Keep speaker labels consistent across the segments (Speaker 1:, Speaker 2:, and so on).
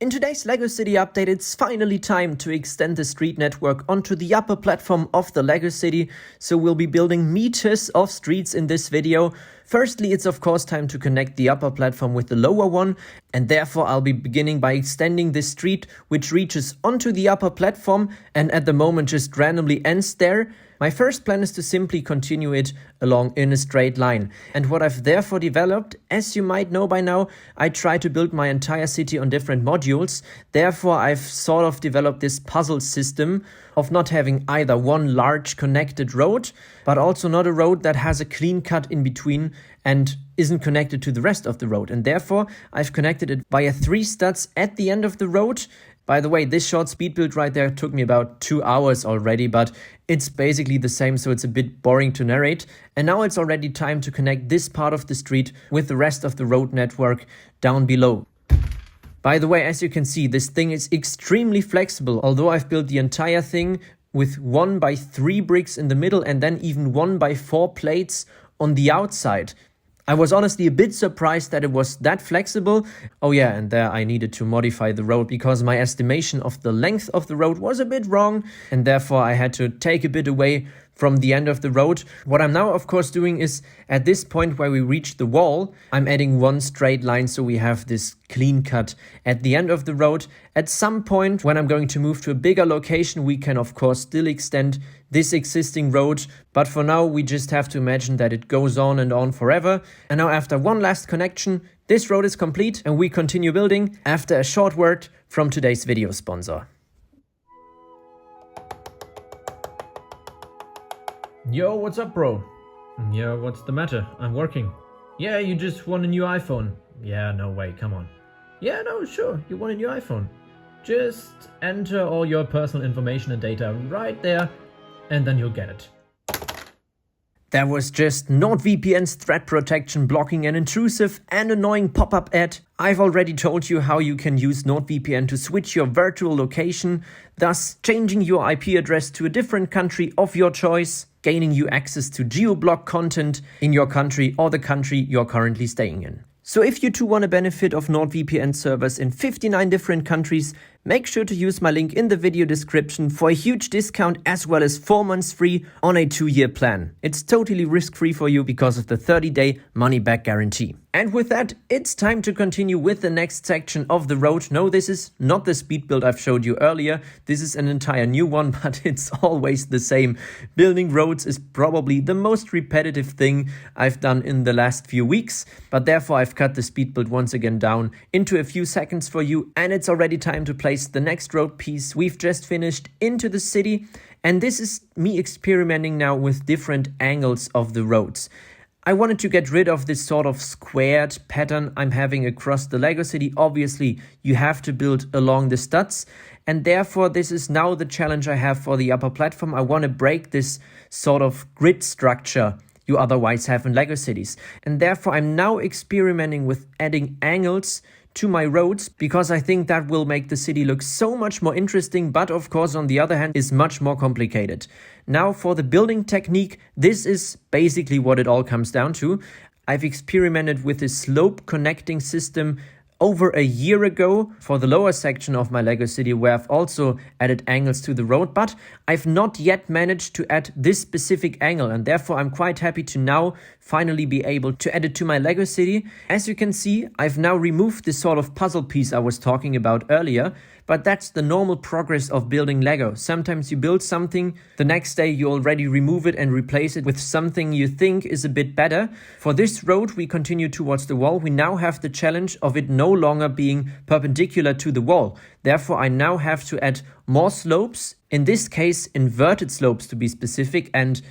Speaker 1: In today's LEGO City update, it's finally time to extend the street network onto the upper platform of the LEGO City, so we'll be building meters of streets in this video. Firstly, it's of course time to connect the upper platform with the lower one, and therefore I'll be beginning by extending this street, which reaches onto the upper platform and at the moment just randomly ends there. My first plan is to simply continue it along in a straight line. And what I've therefore developed, as you might know by now, I try to build my entire city on different modules. Therefore, I've sort of developed this puzzle system of not having either one large connected road, but also not a road that has a clean cut in between and isn't connected to the rest of the road. And therefore, I've connected it via 3 studs at the end of the road. By the way, this short speed build right there took me about 2 hours already, but it's basically the same, so it's a bit boring to narrate. And now it's already time to connect this part of the street with the rest of the road network down below. By the way, as you can see, this thing is extremely flexible, although I've built the entire thing with 1x3 bricks in the middle and then even 1x4 plates on the outside. I was honestly a bit surprised that it was that flexible. Oh yeah, and there I needed to modify the road because my estimation of the length of the road was a bit wrong, and therefore I had to take a bit away from the end of the road. What I'm now of course doing is, at this point where we reach the wall, I'm adding one straight line so we have this clean cut at the end of the road. At some point when I'm going to move to a bigger location, we can of course still extend this existing road, but for now we just have to imagine that it goes on and on forever. And now after one last connection, this road is complete and we continue building after a short word from today's video sponsor. Yo, what's up, bro? Yeah, what's the matter? I'm working. Yeah, you just won a new iPhone. Yeah, no way, come on. Yeah, no, sure, you won a new iPhone. Just enter all your personal information and data right there, and then you'll get it. That was just NordVPN's threat protection blocking an intrusive and annoying pop-up ad. I've already told you how you can use NordVPN to switch your virtual location, thus changing your IP address to a different country of your choice, gaining you access to geo-block content in your country or the country you're currently staying in. So if you too want to benefit of NordVPN servers in 59 different countries, make sure to use my link in the video description for a huge discount as well as 4 months free on a 2-year plan. It's totally risk-free for you because of the 30-day money-back guarantee. And with that, it's time to continue with the next section of the road. No, this is not the speed build I've showed you earlier. This is an entire new one, but it's always the same. Building roads is probably the most repetitive thing I've done in the last few weeks, but therefore I've cut the speed build once again down into a few seconds for you, and it's already time to place the next road piece we've just finished into the city. And this is me experimenting now with different angles of the roads. I wanted to get rid of this sort of squared pattern I'm having across the LEGO City. Obviously, you have to build along the studs, and therefore this is now the challenge I have for the upper platform. I want to break this sort of grid structure you otherwise have in LEGO cities, and therefore I'm now experimenting with adding angles to my roads, because I think that will make the city look so much more interesting, but of course on the other hand is much more complicated. Now for the building technique, this is basically what it all comes down to. I've experimented with this slope connecting system over a year ago for the lower section of my LEGO City, where I've also added angles to the road, but I've not yet managed to add this specific angle, and therefore I'm quite happy to now finally be able to add it to my LEGO City. As you can see, I've now removed this sort of puzzle piece I was talking about earlier, but that's the normal progress of building Lego. Sometimes you build something, the next day you already remove it and replace it with something you think is a bit better. For this road, we continue towards the wall. We now have the challenge of it no longer being perpendicular to the wall. Therefore, I now have to add more slopes, in this case inverted slopes to be specific, and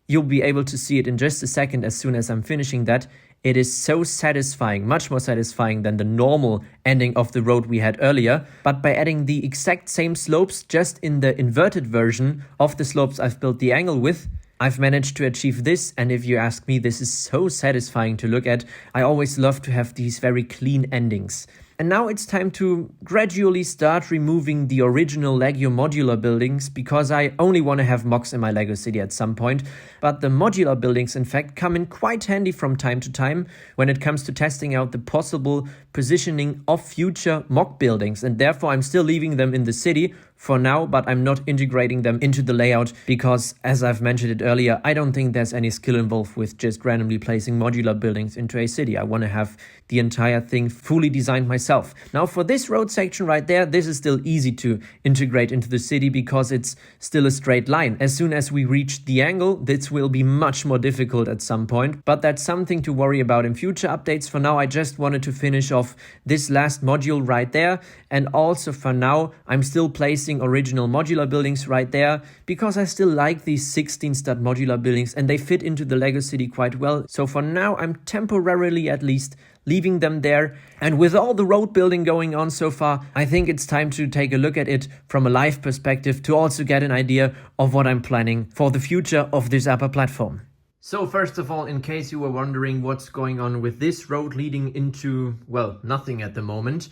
Speaker 1: you'll be able to see it in just a second as soon as I'm finishing that. It is so satisfying, much more satisfying than the normal ending of the road we had earlier. But by adding the exact same slopes, just in the inverted version of the slopes I've built the angle with, I've managed to achieve this. And if you ask me, this is so satisfying to look at. I always love to have these very clean endings. And now it's time to gradually start removing the original Lego modular buildings, because I only want to have mocks in my Lego city at some point. But the modular buildings, in fact, come in quite handy from time to time when it comes to testing out the possible positioning of future mock buildings. And therefore, I'm still leaving them in the city for now, but I'm not integrating them into the layout because, as I've mentioned it earlier, I don't think there's any skill involved with just randomly placing modular buildings into a city. I want to have the entire thing fully designed myself. Now, for this road section right there, this is still easy to integrate into the city because it's still a straight line. As soon as we reach the angle, this will be much more difficult at some point, but that's something to worry about in future updates. For now, I just wanted to finish off this last module right there, and also for now, I'm still placing original modular buildings right there because I still like these 16 stud modular buildings and they fit into the Lego city quite well. So for now, I'm temporarily at least leaving them there. And with all the road building going on so far, I think it's time to take a look at it from a live perspective to also get an idea of what I'm planning for the future of this upper platform. So first of all, in case you were wondering what's going on with this road leading into, well, nothing at the moment,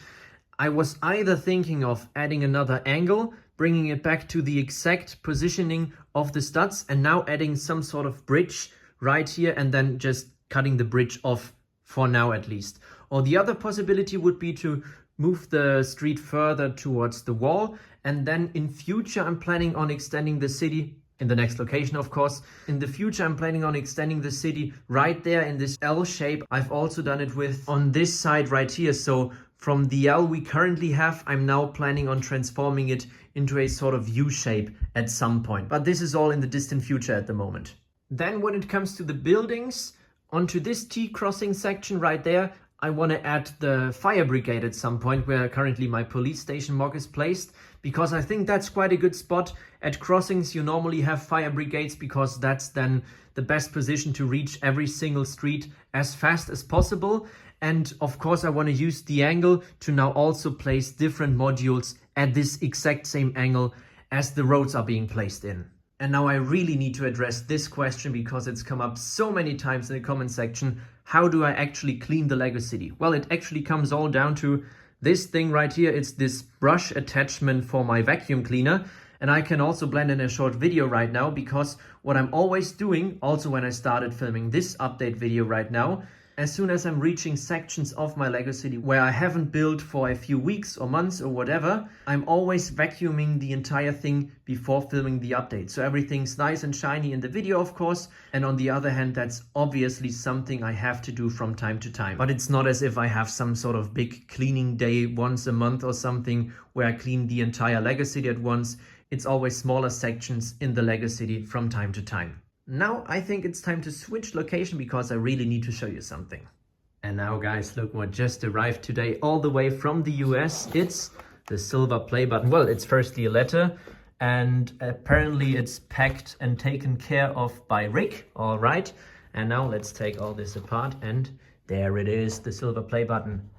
Speaker 1: I was either thinking of adding another angle, bringing it back to the exact positioning of the studs, and now adding some sort of bridge right here and then just cutting the bridge off for now at least. Or the other possibility would be to move the street further towards the wall, and then in future I'm planning on extending the city in the next location, of course. In the future, I'm planning on extending the city right there in this L shape. I've also done it with on this side right here. So from the L we currently have, I'm now planning on transforming it into a sort of U shape at some point. But this is all in the distant future at the moment. Then when it comes to the buildings, onto this T-crossing section right there, I want to add the fire brigade at some point where currently my police station mock is placed, because I think that's quite a good spot. At crossings you normally have fire brigades because that's then the best position to reach every single street as fast as possible. And of course I want to use the angle to now also place different modules at this exact same angle as the roads are being placed in. And now I really need to address this question because it's come up so many times in the comment section. How do I actually clean the Lego city? Well, it actually comes all down to this thing right here. It's this brush attachment for my vacuum cleaner. And I can also blend in a short video right now, because what I'm always doing, also when I started filming this update video right now, as soon as I'm reaching sections of my Lego city where I haven't built for a few weeks or months or whatever, I'm always vacuuming the entire thing before filming the update. So everything's nice and shiny in the video, of course. And on the other hand, that's obviously something I have to do from time to time. But it's not as if I have some sort of big cleaning day once a month or something where I clean the entire Lego city at once. It's always smaller sections in the Lego city from time to time. Now I think it's time to switch location because I really need to show you something. And now guys, look what just arrived today all the way from the US. It's the silver play button. Well, it's firstly a letter, and apparently it's packed and taken care of by Rick. All right. And now let's take all this apart, and there it is, the silver play button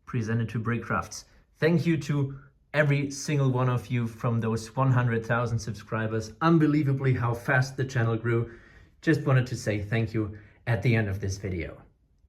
Speaker 1: presented to Brickcrafts. Thank you to every single one of you from those 100,000 subscribers. Unbelievably how fast the channel grew. Just wanted to say thank you at the end of this video.